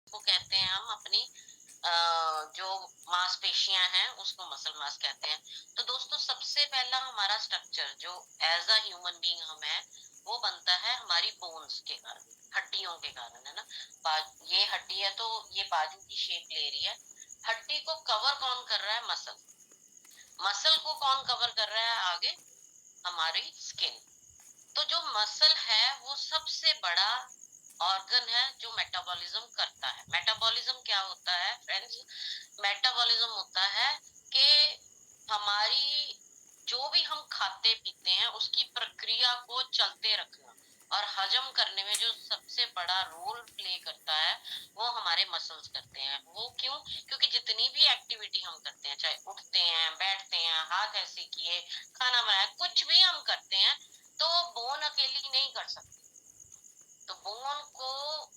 को कहते हैं हम अपनी जो मांसपेशियां हैं उसको मसल मास कहते हैं। तो दोस्तों सबसे पहला हमारा स्ट्रक्चर जो एज अ ह्यूमन बीइंग हम है वो बनता है हमारी बोन्स के कारण, हड्डियों के कारण, है ना। ये हड्डी है तो ये बाजू की शेप ले रही है। हड्डी को कवर कौन कर रहा है? मसल। मसल को कौन कवर कर रहा है आगे? हमारी स्किन। तो जो मसल है वो सबसे बड़ा ऑर्गन है जो मेटाबॉलिज्म करता है। मेटाबॉलिज्म क्या होता है फ्रेंड्स? मेटाबॉलिज्म होता है कि हमारी जो भी हम खाते पीते हैं उसकी प्रक्रिया को चलते रखना और हजम करने में जो सबसे बड़ा रोल प्ले करता है वो हमारे मसल्स करते हैं। वो क्यों? क्योंकि जितनी भी एक्टिविटी हम करते हैं, चाहे उठते हैं, बैठते हैं, हाथ ऐसे किए, खाना बनाया, कुछ भी हम करते हैं, तो बोन अकेली नहीं कर सकती। तो बोन को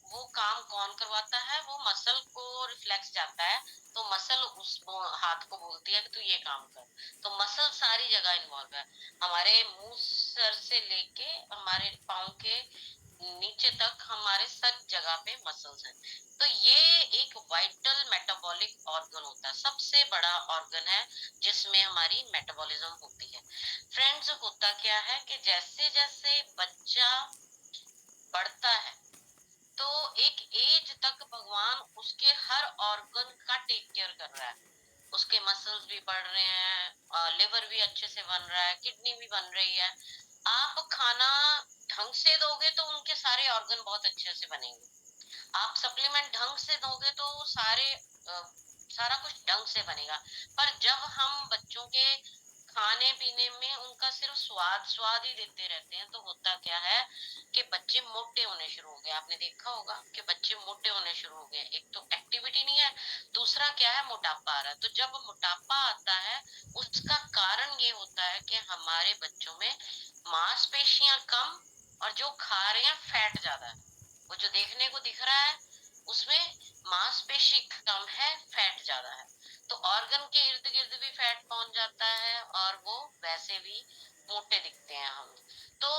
वो काम कौन करवाता है? वो मसल को रिफ्लेक्स जाता है, तो मसल उस हाथ को बोलती है कि तू ये काम कर। तो मसल सारी जगह इन्वॉल्व है। हमारे मुंह सर से लेके हमारे पाँव के नीचे तक हमारे सब जगह पे मसल्स हैं। तो ये एक वाइटल मेटाबॉलिक ऑर्गन होता है, सबसे बड़ा ऑर्गन है जिसमें हमारी मेटाबॉलिज्म होती है। फ्रेंड्स, होता क्या है कि जैसे जैसे बच्चा बढ़ता है तो एक एज तक भगवान उसके हर ऑर्गन का टेक केयर कर रहा है। उसके मसल्स भी बढ़ रहे हैं, लिवर भी अच्छे से बन रहा है, किडनी भी बन रही है। आप खाना ढंग से दोगे तो उनके सारे ऑर्गन बहुत अच्छे से बनेंगे। आप सप्लीमेंट ढंग से दोगे तो सारा कुछ ढंग से बनेगा। पर जब हम बच्चों के खाने पीने में उनका सिर्फ स्वाद स्वाद ही देते रहते हैं तो होता क्या है कि बच्चे मोटे होने शुरू हो गए। आपने देखा होगा कि बच्चे मोटे होने शुरू हो गए। एक तो एक्टिविटी नहीं है, दूसरा क्या है, मोटापा आ रहा है। तो जब मोटापा आता है उसका कारण ये होता है कि हमारे बच्चों में मांसपेशियां कम और जो खा रहे हैं फैट ज्यादा है। वो जो देखने को दिख रहा है उसमें मांसपेशी कम है, फैट ज्यादा है। तो ऑर्गन के इर्द गिर्द भी फैट पहुंच जाता है और वो वैसे भी मोटे दिखते हैं हम। तो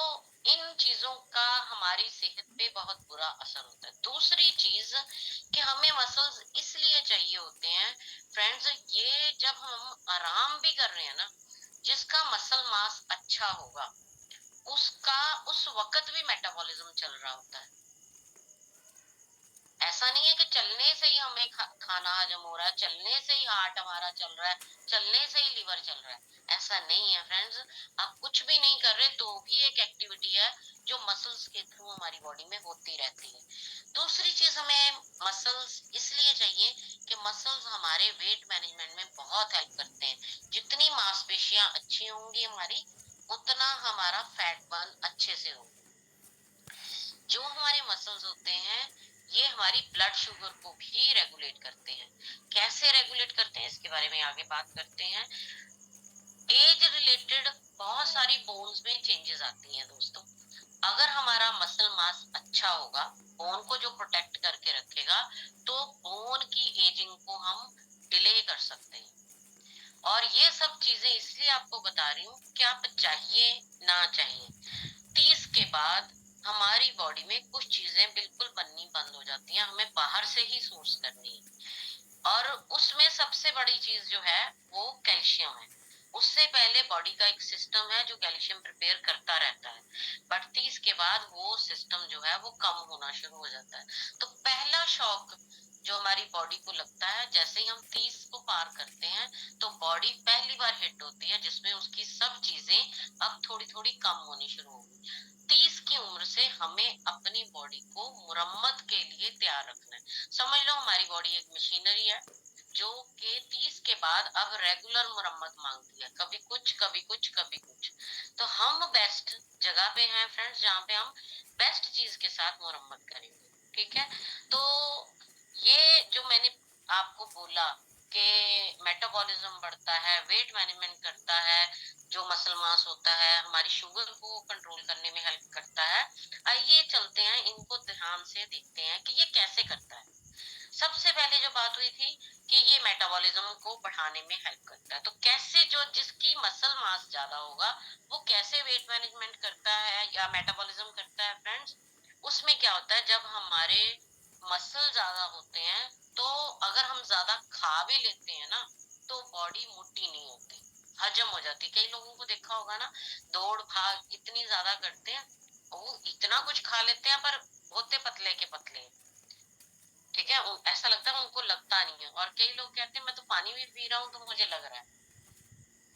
इन चीजों का हमारी सेहत पे बहुत बुरा असर होता है। दूसरी चीज कि हमें मसल्स इसलिए चाहिए होते हैं फ्रेंड्स, ये जब हम आराम भी कर रहे हैं ना, जिसका मसल मास अच्छा होगा उसका उस वक्त भी मेटाबॉलिज्म चल रहा होता है। ऐसा नहीं है कि चलने से ही हमें खाना हजम हो रहा है, चलने से ही हार्ट हमारा चल रहा है, चलने से ही लिवर चल रहा है। ऐसा नहीं है फ्रेंड्स। आप कुछ भी नहीं कर रहे तो भी एक एक्टिविटी है जो मसल्स के थ्रू हमारी बॉडी में होती रहती है। दूसरी चीज, हमें मसल्स इसलिए चाहिए कि मसल्स हमारे वेट मैनेजमेंट में बहुत हेल्प करते हैं। जितनी मांसपेशियां अच्छी होंगी हमारी, उतना हमारा फैट बर्न अच्छे से होगा। जो हमारे मसल्स होते हैं ये हमारी ब्लड शुगर को भी रेगुलेट करते हैं। कैसे रेगुलेट करते हैं इसके बारे में आगे बात करते हैं। एज रिलेटेड बहुत सारी बोन्स में चेंजेस आती हैं दोस्तों। अगर हमारा मसल मास अच्छा होगा, बोन को जो प्रोटेक्ट करके रखेगा, तो बोन की एजिंग को हम डिले कर सकते हैं। और ये सब चीजें इसलिए आपको बता रही हूँ कि आप चाहिए ना चाहिए, 30 के बाद हमारी बॉडी में कुछ चीजें बिल्कुल बननी बंद हो जाती हैं, हमें बाहर से ही सोर्स करनी है। और उसमें सबसे बड़ी चीज जो है वो कैल्शियम है। उससे पहले बॉडी का एक सिस्टम है जो कैल्शियम प्रिपेयर करता रहता है, बट 30 के बाद वो सिस्टम जो है वो कम होना शुरू हो जाता है। तो पहला शॉक जो हमारी बॉडी को लगता है जैसे ही हम 30 को पार करते हैं, तो बॉडी पहली बार हिट होती है जिसमें उसकी सब चीजें अब थोड़ी थोड़ी कम होनी शुरू हो गई। 30 की उम्र से हमें अपनी बॉडी को मुरम्मत के लिए तैयार रखना है। समझ लो हमारी बॉडी एक मशीनरी है जो कि 30 के बाद अब रेगुलर मुरम्मत मांगती है, कभी कुछ कभी कुछ कभी कुछ। तो हम बेस्ट जगह पे हैं फ्रेंड्स जहाँ पे हम बेस्ट चीज के साथ मुरम्मत करेंगे। ठीक है। तो ये जो मैंने आपको बोला कि मेटाबॉलिज्म बढ़ता है, वेट मैनेजमेंट करता है, जो मसल मास होता है, हमारी शुगर को कंट्रोल करने में हेल्प करता है। आइए चलते हैं इनको ध्यान से देखते हैं कि ये कैसे करता है। सबसे पहले जो बात हुई थी कि ये मेटाबॉलिज्म को बढ़ाने में हेल्प करता है, तो कैसे? जो जिसकी मसल मास ज्यादा होगा वो कैसे वेट मैनेजमेंट करता है या मेटाबॉलिज्म करता है फ्रेंड्स? उसमें क्या होता है, जब हमारे मसल ज्यादा होते हैं तो अगर हम ज्यादा खा भी लेते हैं ना तो बॉडी मोटी नहीं होती, हजम हो जाती। कई लोगों को देखा होगा ना, दौड़ भाग इतनी ज्यादा करते हैं, वो इतना कुछ खा लेते हैं पर होते पतले के पतले। ठीक है, ऐसा लगता है उनको लगता नहीं है। और कई लोग कहते हैं मैं तो पानी भी पी रहा हूँ तो मुझे लग रहा है।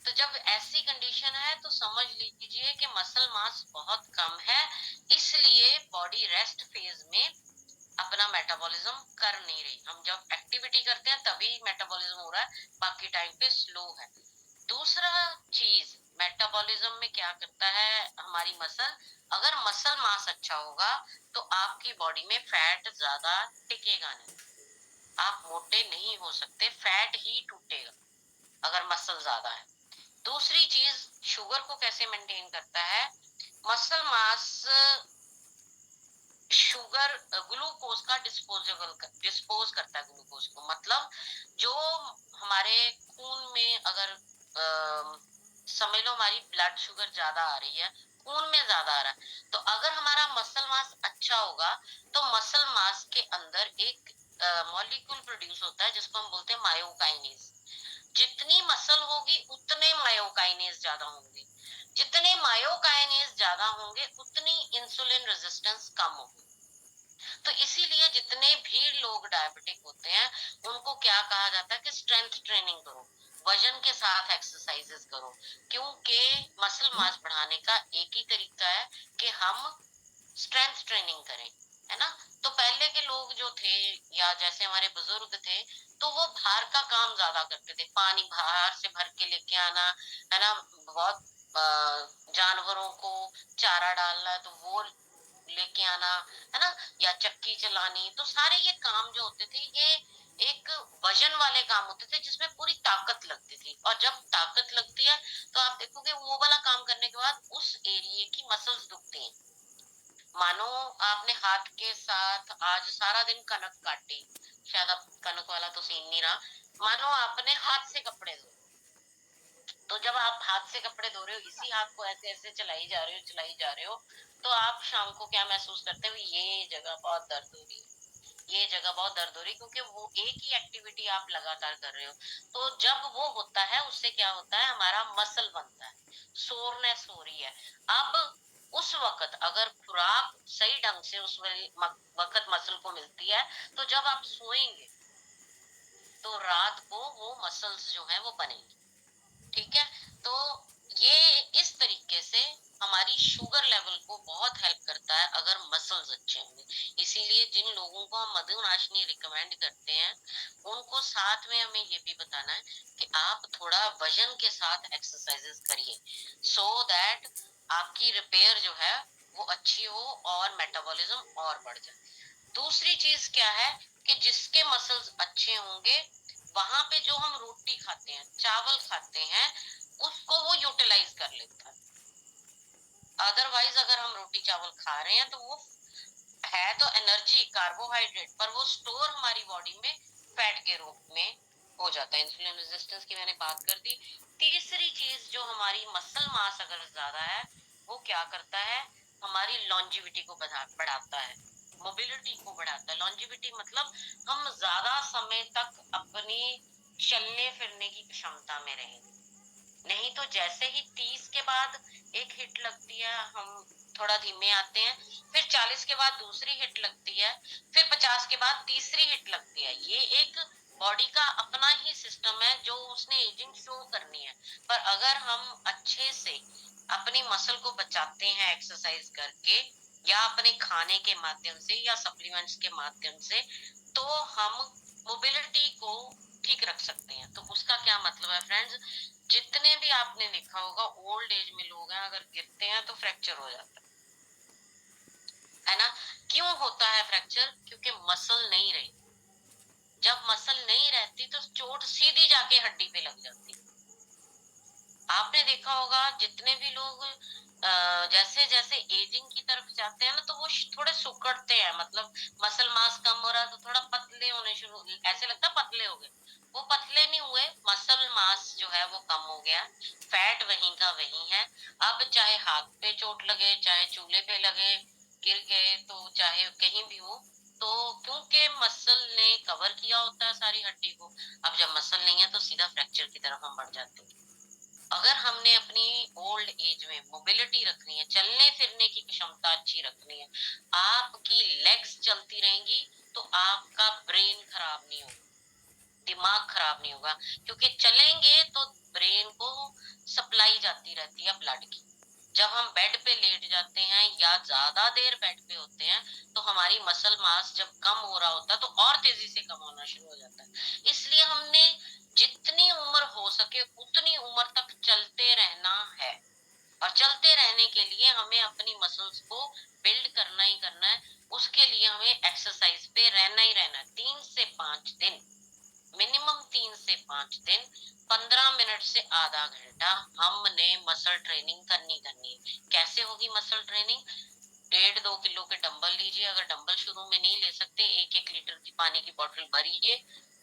तो जब ऐसी कंडीशन है तो समझ लीजिए कि मसल मास बहुत कम है, इसलिए बॉडी रेस्ट फेज में अपना मेटाबॉलिज्म कर नहीं रही। हम जब एक्टिविटी करते हैं तभी मेटाबॉलिज्म हो रहा है, बाकी टाइम पे स्लो है। दूसरा चीज, मेटाबॉलिज्म में क्या करता है हमारी मसल, अगर मसल मास अच्छा होगा तो आपकी बॉडी में फैट ज्यादा टिकेगा नहीं, आप मोटे नहीं हो सकते, फैट ही टूटेगा अगर मसल ज्यादा है। दूसरी चीज, शुगर को कैसे मेंटेन करता है, मसल मास शुगर ग्लूकोज का डिस्पोज करता है ग्लूकोज को। मतलब जो हमारे खून में अगर समझ लो हमारी ब्लड शुगर ज्यादा आ रही है, खून में ज्यादा आ रहा है, तो अगर हमारा मसल मास अच्छा होगा तो मसल मास के अंदर एक मॉलिक्यूल प्रोड्यूस होता है जिसको हम बोलते हैं मायोकाइनेज। जितनी मसल होगी उतने मायोकाइनेज ज्यादा होंगे, जितने मायोकाइनेज ज्यादा होंगे उतनी इंसुलिन रेजिस्टेंस कम होगी। तो इसीलिए जितने भी लोग डायबिटिक होते हैं उनको क्या कहा जाता है कि स्ट्रेंथ ट्रेनिंग करो, वजन के साथ एक्सरसाइजेस करो, क्योंकि मसल मास बढ़ाने का एक ही तरीका है कि हम स्ट्रेंथ ट्रेनिंग करें, है ना। तो पहले के लोग जो थे या जैसे हमारे बुजुर्ग थे, तो वो बाहर का काम ज्यादा करते थे, पानी बाहर से भर के लेके आना, है ना, बहुत जानवरों को चारा डालना है तो वो लेके आना, है ना, या चक्की चलानी। तो सारे ये काम जो होते थे ये एक वजन वाले काम होते थे जिसमें पूरी ताकत लगती थी। और जब ताकत लगती है तो आप देखोगे वो वाला काम करने के बाद उस एरिया की मसल्स दुखती हैं। मानो आपने हाथ के साथ आज सारा दिन कनक काटी, शायद अब कनक वाला तो सीन नहीं रहा, मानो आपने हाथ से कपड़े धोए, तो जब आप हाथ से कपड़े धो रहे हो इसी हाथ को ऐसे ऐसे चलाई जा रहे हो तो आप शाम को क्या महसूस करते हो, ये जगह बहुत दर्द हो रही है, ये जगह बहुत दर्द हो रही है, क्योंकि वो एक ही एक्टिविटी आप लगातार कर रहे हो। तो जब वो होता है उससे क्या होता है, हमारा मसल बनता है, सोरनेस हो रही है। अब उस वक्त अगर खुराक सही ढंग से उस वक्त मसल को मिलती है तो जब आप सोएंगे तो रात को वो मसल्स जो है वो बनेंगे। ठीक है, तो ये इस तरीके से हमारी शुगर लेवल को बहुत हेल्प करता है अगर मसल्स अच्छे होंगे। इसीलिए जिन लोगों को हम मधुनाशनी रिकमेंड करते हैं उनको साथ में हमें ये भी बताना है कि आप थोड़ा वजन के साथ एक्सरसाइजेस करिए, सो दैट आपकी रिपेयर जो है वो अच्छी हो और मेटाबॉलिज्म और बढ़ जाए। दूसरी चीज क्या है कि जिसके मसल्स अच्छे होंगे वहां पे जो हम रोटी खाते हैं, चावल खाते हैं, उसको वो यूटिलाइज कर लेता है। अदरवाइज अगर हम रोटी चावल खा रहे हैं तो वो है तो एनर्जी कार्बोहाइड्रेट, पर वो स्टोर हमारी बॉडी में फैट के रूप में हो जाता है। इंसुलिन रेजिस्टेंस की मैंने बात कर दी। तीसरी चीज जो हमारी मसल मास अगर ज्यादा है वो क्या करता है, हमारी लॉन्जिविटी को बढ़ाता है, मोबिलिटी को बढ़ाता है। लॉन्जिविटी मतलब हम ज्यादा समय तक अपनी चलने फिरने की क्षमता में रहेंगे। नहीं तो जैसे ही 30 के बाद एक हिट लगती है हम थोड़ा धीमे आते हैं, फिर 40 के बाद दूसरी हिट लगती है, फिर 50 के बाद तीसरी हिट लगती है। ये एक बॉडी का अपना ही सिस्टम है जो उसने एजिंग शो करनी है। पर अगर हम अच्छे से अपनी मसल को बचाते हैं एक्सरसाइज करके या अपने खाने के माध्यम से या सप्लीमेंट्स के माध्यम से, तो हम मोबिलिटी को ठीक रख सकते हैं। तो उसका क्या मतलब है फ्रेंड्स, जितने भी आपने देखा होगा ओल्ड एज में लोग हैं अगर गिरते हैं तो फ्रैक्चर हो जाता है ना। क्यों होता है फ्रैक्चर, क्योंकि मसल नहीं रही। जब मसल नहीं रहती तो चोट सीधी जाके हड्डी पे लग जाती। आपने देखा होगा जितने भी लोग जैसे जैसे एजिंग की तरफ जाते हैं ना तो वो थोड़े सुकड़ते हैं, मतलब मसल मास कम हो रहा है तो थोड़ा पतले होने शुरू, ऐसे लगता है पतले हो गए, वो पतले नहीं हुए, मसल मास जो है वो कम हो गया, फैट वहीं का वहीं है। अब चाहे हाथ पे चोट लगे, चाहे चूल्हे पे लगे गिर गए, तो चाहे कहीं भी हो, तो क्योंकि मसल ने कवर किया होता है सारी हड्डी को, अब जब मसल नहीं है तो सीधा फ्रैक्चर की तरफ हम बढ़ जाते हैं। अगर हमने अपनी ओल्ड एज में मोबिलिटी रखनी है, चलने फिरने की क्षमता अच्छी रखनी है, आपकी लेग्स चलती रहेंगी, तो आपका ब्रेन खराब नहीं होगा, दिमाग खराब नहीं होगा, क्योंकि चलेंगे तो ब्रेन को सप्लाई जाती रहती है ब्लड की। जब हम बेड पे लेट जाते हैं या ज्यादा देर बेड पे होते हैं, तो हमारी मसल मास जब कम हो रहा होता है तो और तेजी से कम होना शुरू हो जाता है। इसलिए हमने जितनी उम्र हो सके उतनी उम्र तक चलते रहना है, और चलते रहने के लिए हमें अपनी मसल्स को बिल्ड करना ही करना है। उसके लिए हमें एक्सरसाइज पे रहना ही रहना है, 3 से 5 दिन, मिनिमम 3 से 5 दिन, 15 मिनट से आधा घंटा हमने मसल ट्रेनिंग करनी करनी है। कैसे होगी मसल ट्रेनिंग? 1.5-2 किलो के डंबल लीजिए, अगर डंबल शुरू में नहीं ले सकते, 1-1 लीटर की पानी की बोतल भरिए,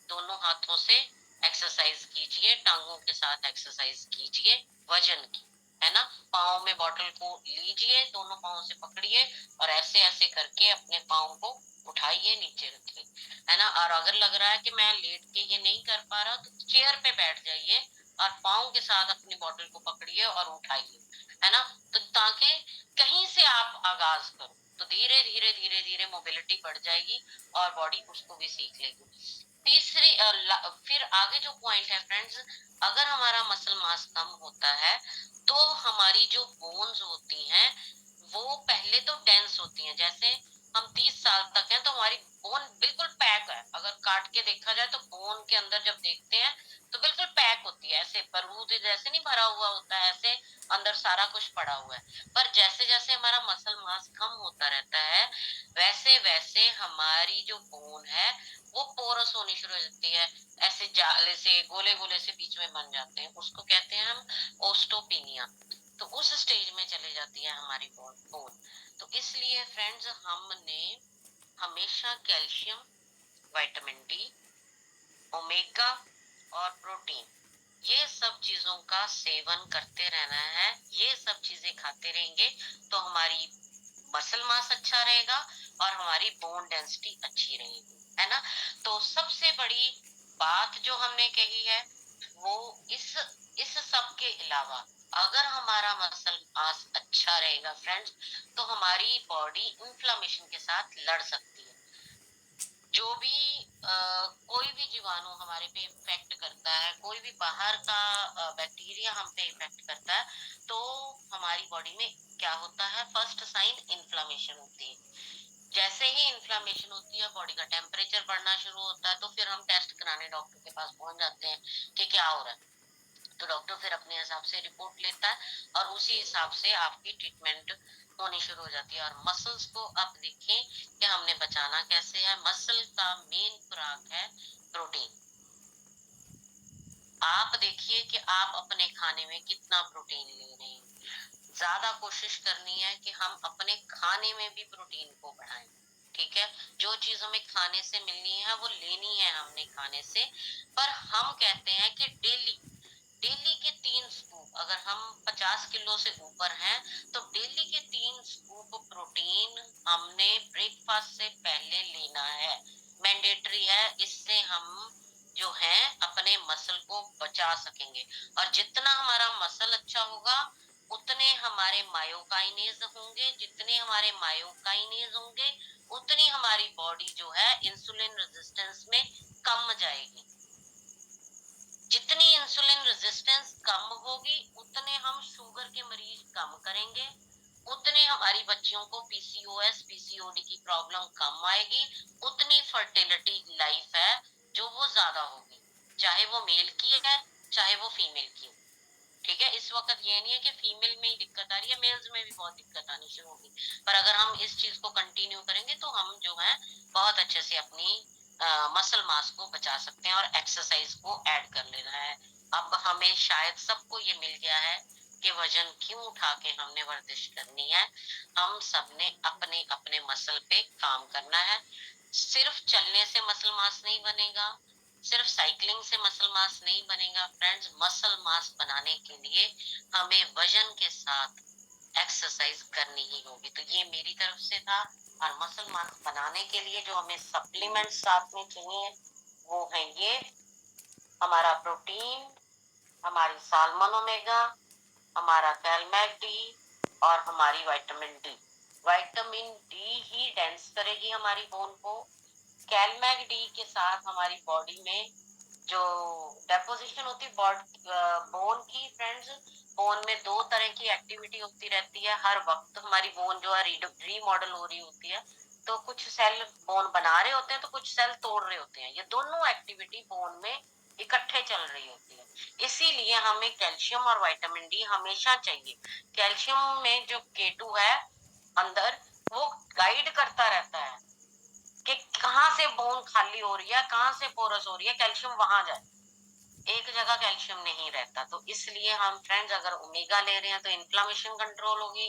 दोनों हाथों से एक्सरसाइज कीजिए, टांगों के साथ एक्सरसाइज कीजिए वजन की, है ना। पाँव में बॉटल को लीजिए, दोनों पाँव से पकड़िए और ऐसे ऐसे करके अपने पाँव को उठाइए, नीचे रखिए, है ना। और अगर लग रहा है कि मैं लेट के ये नहीं कर पा रहा, तो चेयर पे बैठ जाइए और पाँव के साथ अपनी बॉटल को पकड़िए और उठाइए, है ना। तो ताकि कहीं से आप आगाज करो, तो धीरे धीरे धीरे धीरे मोबिलिटी बढ़ जाएगी और बॉडी उसको भी सीख लेगी। फिर आगे जो पॉइंट है फ्रेंड्स, अगर हमारा मसल मास कम होता है तो हमारी जो बोन्स होती हैं वो पहले तो डेंस होती हैं। जैसे हम 30 साल तक हैं तो हमारी बोन बिल्कुल पैक है, अगर काट के देखा जाए तो बोन के अंदर जब देखते हैं तो बिल्कुल पैक होती है, ऐसे बारूद जैसे नहीं भरा हुआ होता है, ऐसे अंदर सारा कुछ पड़ा हुआ है। पर जैसे जैसे हमारा मसल मास कम होता रहता है, वैसे वैसे हमारी जो बोन है वो पोरस होनी शुरू हो जाती है, ऐसे जाले से गोले गोले से बीच में बन जाते हैं, उसको कहते हैं हम ओस्टोपिनिया। तो उस स्टेज में चले जाती है हमारी बोन। तो इसलिए फ्रेंड्स, हमने हमेशा कैल्शियम, विटामिन डी, ओमेगा और प्रोटीन, ये सब चीजों का सेवन करते रहना है। ये सब चीजें खाते रहेंगे तो हमारी मसल मास अच्छा रहेगा और हमारी बोन डेंसिटी अच्छी रहेगी, है ना। तो सबसे बड़ी बात जो हमने कही है वो इस सब के अलावा, अगर हमारा मसल मास अच्छा रहेगा फ्रेंड्स, तो हमारी बॉडी इंफ्लेमेशन के साथ लड़ सकती है। जो भी कोई भी जीवाणु हमारे पे इफेक्ट करता है, कोई भी बाहर का बैक्टीरिया हम पे इफेक्ट करता है, तो हमारी बॉडी में क्या होता है, फर्स्ट साइन इन्फ्लामेशन होती है। जैसे ही इन्फ्लामेशन होती है, बॉडी का टेम्परेचर बढ़ना शुरू होता है, तो फिर हम टेस्ट कराने डॉक्टर के पास पहुंच जाते हैं कि क्या हो रहा है। तो डॉक्टर फिर अपने हिसाब से रिपोर्ट लेता है और उसी हिसाब से आपकी ट्रीटमेंट होनी शुरू हो जाती है। और मसल्स को आप देखें कि हमने बचाना कैसे है। मसल का मेन खुराक है प्रोटीन। आप देखिए कि आप अपने खाने में कितना प्रोटीन ले रहे हैं। ज्यादा कोशिश करनी है कि हम अपने खाने में भी प्रोटीन को बढ़ाएं, ठीक है। जो चीज हमें खाने से मिलनी है वो लेनी है हमने खाने से। पर हम कहते हैं कि डेली डेली के 3 स्कूप, अगर हम 50 किलो से ऊपर हैं तो डेली के 3 स्कूप प्रोटीन हमने ब्रेकफास्ट से पहले लेना है, मैंडेटरी है। इससे हम जो है अपने मसल को बचा सकेंगे। और जितना हमारा मसल अच्छा होगा उतने हमारे मायोकाइनेज होंगे, जितने हमारे मायोकाइनेज होंगे उतनी हमारी बॉडी जो है इंसुलिन रेजिस्टेंस में कम जाएगी। जितनी इंसुलिन रेजिस्टेंस कम होगी उतने हम शुगर के मरीज कम करेंगे, उतने हमारी बच्चियों को पीसीओएस पीसीओडी की प्रॉब्लम कम आएगी, उतनी फर्टिलिटी लाइफ है जो वो ज्यादा होगी, चाहे वो मेल की है चाहे वो फीमेल की हो। ठीक है, इस वक्त ये नहीं है कि फीमेल में ही दिक्कत आ रही है, मेल्स में भी बहुत दिक्कत आनी शुरू होगी। पर अगर हम इस चीज को कंटिन्यू करेंगे तो हम जो है बहुत अच्छे से अपनी मसल मास को बचा सकते हैं और एक्सरसाइज को ऐड कर लेना है। अब हमें शायद सबको ये मिल गया है कि वजन क्यों उठा के हमने वर्जिश करनी है। हम सबने अपने अपने मसल पे काम करना है। सिर्फ चलने से मसल मास नहीं बनेगा, सिर्फ साइकिलिंग से मसल मास नहीं बनेगा फ्रेंड्स। मसल मास बनाने के लिए हमें वजन के साथ एक्सरसाइज करनी ही होगी। तो ये मेरी तरफ से था। और मसल मास बनाने के लिए जो हमें सप्लीमेंट्स साथ में चाहिए वो है ये हमारा प्रोटीन, हमारी साल्मन ओमेगा, हमारा कैलमैक डी और हमारी विटामिन डी। विटामिन डी ही डेंस करेगी हमारी बोन को। कैलमैक डी के साथ हमारी बॉडी में जो डेपोजिशन होती है बोन की फ्रेंड्स, बोन में दो तरह की एक्टिविटी होती रहती है हर वक्त। हमारी बोन जो है रीमॉडल हो रही होती है, तो कुछ सेल बोन बना रहे होते हैं तो कुछ सेल तोड़ रहे होते हैं। ये दोनों एक्टिविटी बोन में इकट्ठे चल रही होती है। इसीलिए हमें कैल्शियम और विटामिन डी हमेशा चाहिए। कैल्शियम में जो K2 है अंदर, वो गाइड करता रहता है कि कहाँ से बोन खाली हो रही है, कहाँ से पोरस हो रही है, कैल्शियम वहां जाए। एक जगह कैल्शियम नहीं रहता। तो इसलिए हम फ्रेंड्स अगर ओमेगा ले रहे हैं तो इन्फ्लामेशन कंट्रोल होगी,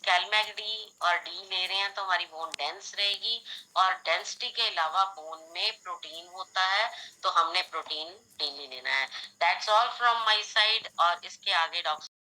कैलमैक डी और डी ले रहे हैं तो हमारी बोन डेंस रहेगी। और डेंसिटी के अलावा बोन में प्रोटीन होता है, तो हमने प्रोटीन डेली लेना है। That's all from my side. और इसके आगे डॉक्टर